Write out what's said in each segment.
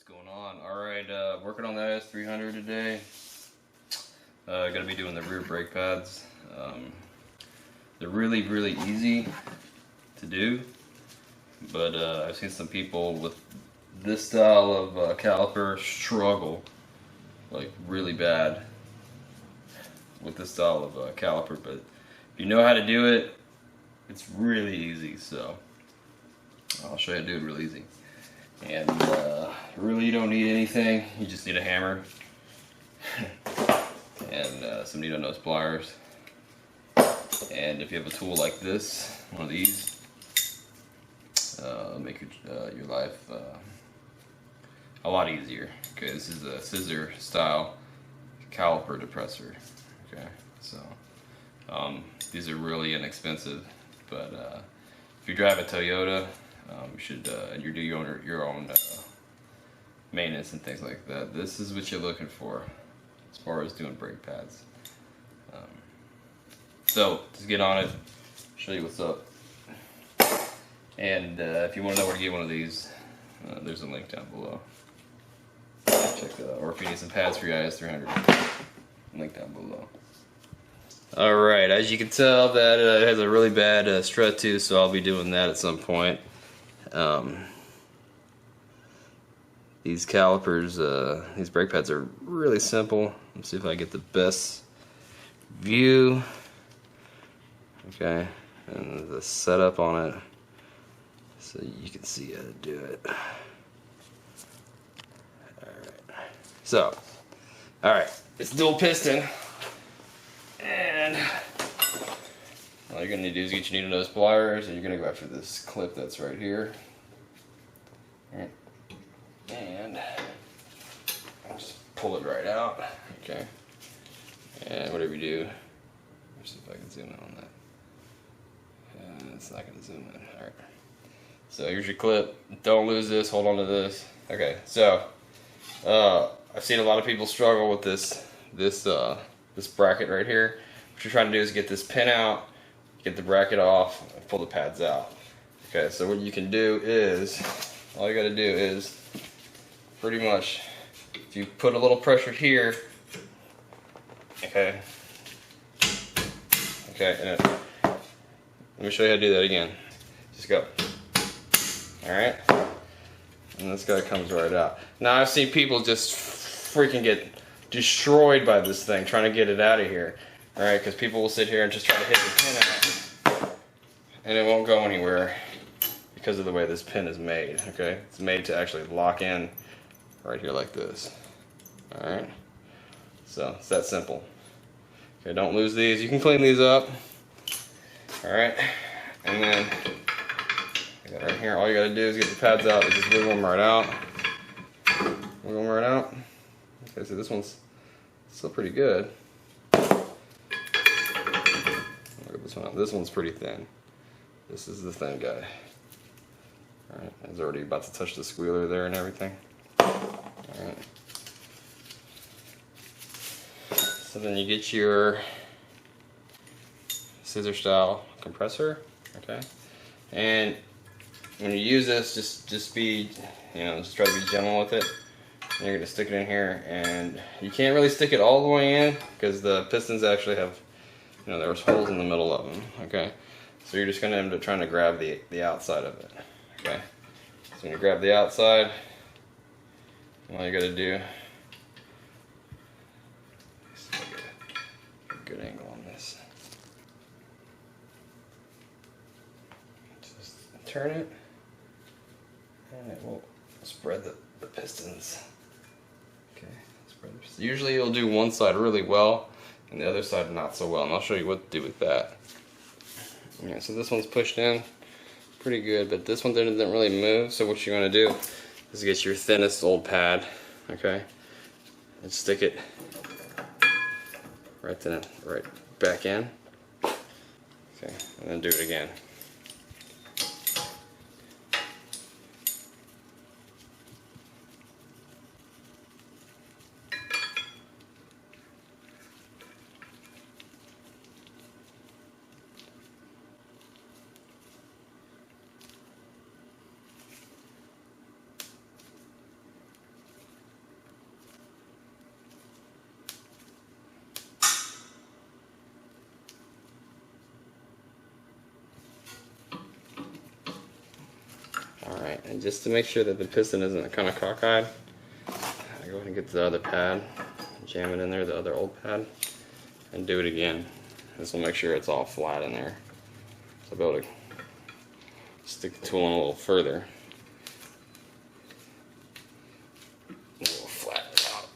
What's going on? Alright, working on the IS300 today. Gonna be doing the rear brake pads. They're really easy to do, but I've seen some people with this style of caliper struggle like really bad with this style of caliper, but if you know how to do it, it's really easy. So I'll show you how to do it real easy. And really you don't need anything, you just need a hammer and some needle-nose pliers. And if you have a tool like this, one of these, make your life a lot easier. Okay, this is a Scissor style Caliper Depressor. Okay, so these are really inexpensive, but if you drive a Toyota, you should and you do your own maintenance and things like that, this is what you're looking for as far as doing brake pads. So just get on it, show you what's up. And if you want to know where to get one of these, there's a link down below. Check that out. Or if you need some pads for your IS300, link down below. Alright, as you can tell, that it has a really bad strut too, so I'll be doing that at some point. These calipers, these brake pads are really simple. Let's see if I get the best view. Okay, and the setup on it so you can see how to do it. Alright, so, alright, it's dual piston, and all you're going to need to do is get your needle-nose pliers, and you're going to go after this clip that's right here. Alright. And just pull it right out. Okay. And whatever you do, let's see if I can zoom in on that. It's not going to zoom in. Alright. So here's your clip. Don't lose this. Hold on to this. Okay. So I've seen a lot of people struggle with this bracket right here. What you're trying to do is get this pin out, get the bracket off, and pull the pads out. Okay. So what you can do is, all you got to do is pretty much, if you put a little pressure here, okay, and let me show you how to do that again. Just go. Alright? And this guy comes right out. Now I've seen people just freaking get destroyed by this thing trying to get it out of here. Alright, because people will sit here and just try to hit the pin out, and it won't go anywhere because of the way this pin is made. Okay? It's made to actually lock in right here like this. Alright? So it's that simple. Okay, don't lose these. You can clean these up. Alright, and then right here, all you gotta do is get the pads out and just wiggle them right out. Wiggle them right out. Okay, so this one's still pretty good. Look at this one. This one's pretty thin. This is the thin guy. Alright, it's already about to touch the squealer there and everything. Alright. So then you get your Scissor style compressor, okay? And when you use this, just be, just try to be gentle with it. And you're gonna stick it in here, and you can't really stick it all the way in because the pistons actually have, there's holes in the middle of them, okay? So you're just gonna end up trying to grab the outside of it, okay? So when you grab the outside, all you gotta do, get a good angle on this. Just turn it, and it will spread the pistons. Okay, spread the pistons. Usually you'll do one side really well, and the other side not so well, and I'll show you what to do with that. Okay, so this one's pushed in pretty good, but this one didn't really move, so what you're going to do is get your thinnest old pad, okay, and stick it right back in, okay, and then do it again. And just to make sure that the piston isn't kind of cockeyed, I go ahead and get the other pad, jam it in there, the other old pad, and do it again. This will make sure it's all flat in there. So I'll be able to stick the tool in a little further. A little flatten it out.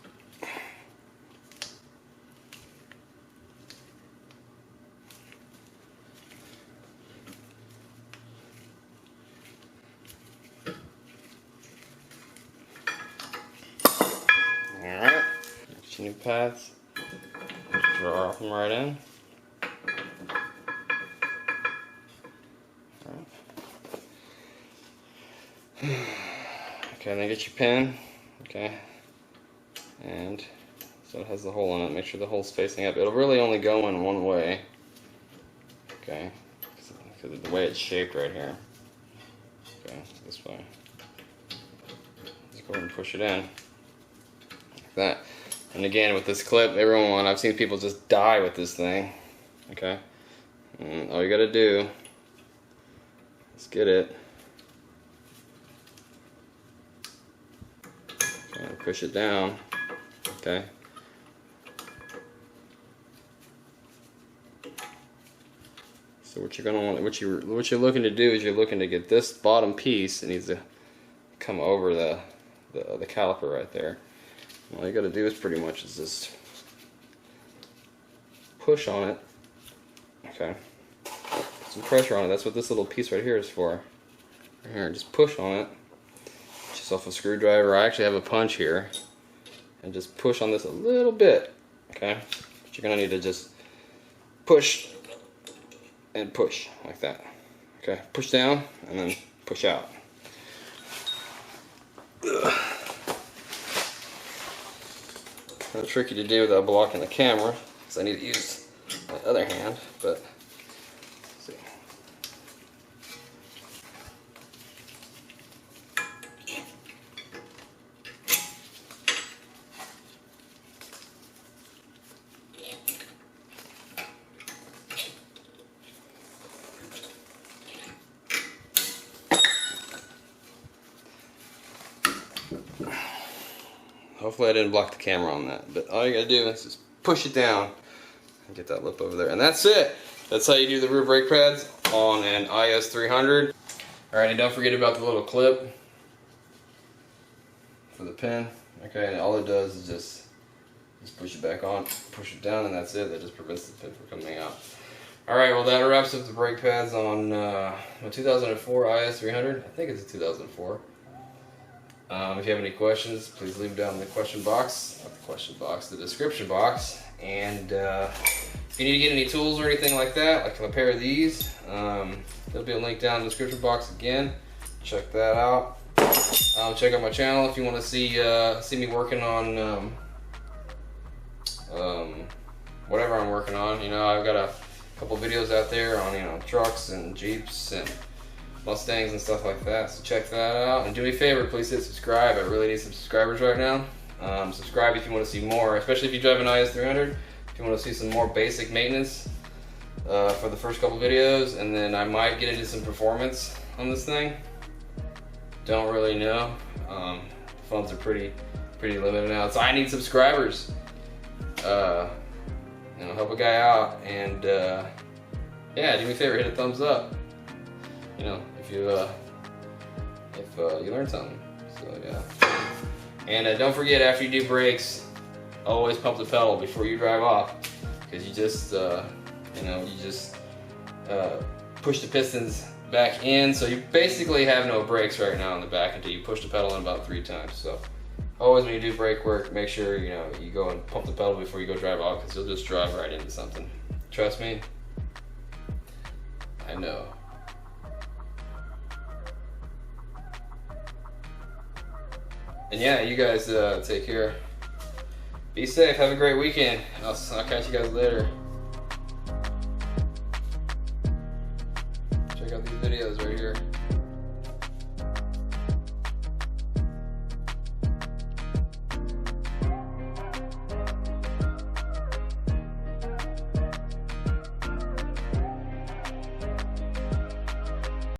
Alright, get your new pads. Draw them right in. Okay, then get your pin. Okay, and so it has the hole in it. Make sure the hole's facing up. It'll really only go in one way. Okay, because of the way it's shaped right here. Okay, this way. Just go ahead and push it in like that. And again, with this clip, I've seen people just die with this thing. Okay, and all you gotta do is get it. And push it down, okay. So what you're gonna want, what you're looking to do is you're looking to get this bottom piece. It needs to come over the caliper right there. And all you got to do is pretty much is just push on it, okay. Put some pressure on it. That's what this little piece right here is for. Right here, just push on it. Off a screwdriver. I actually have a punch here, and just push on this a little bit, okay. But you're gonna need to just push and push like that, okay. Push down and then push out. Kind of tricky to do without blocking the camera, because I need to use my other hand, but let's see. Hopefully I didn't block the camera on that, but all you gotta do is just push it down and get that lip over there, and that's it. That's how you do the rear brake pads on an IS300. Alright, and don't forget about the little clip for the pin. Okay, and all it does is just push it back on, push it down, and that's it. That just prevents the pin from coming out. Alright, well that wraps up the brake pads on my 2004 IS300. I think it's a 2004. If you have any questions, please leave them down in the question box, not the question box, the description box. And if you need to get any tools or anything like that, like a pair of these, there'll be a link down in the description box again. Check that out. Check out my channel if you want to see me working on whatever I'm working on. You know, I've got a couple videos out there on trucks and Jeeps and Mustangs and stuff like that, so check that out. And do me a favor, please hit subscribe. I really need some subscribers right now. Subscribe if you want to see more, especially if you drive an IS300. If you want to see some more basic maintenance for the first couple videos, and then I might get into some performance on this thing. Don't really know. The funds are pretty limited now, so I need subscribers. Help a guy out, and yeah, do me a favor, hit a thumbs up. If you learn something. So yeah. And don't forget, after you do brakes, always pump the pedal before you drive off, because you just push the pistons back in. So you basically have no brakes right now in the back until you push the pedal in about 3 times. So always when you do brake work, make sure you go and pump the pedal before you go drive off, because you'll just drive right into something. Trust me, I know. And yeah, you guys take care. Be safe. Have a great weekend. I'll catch you guys later.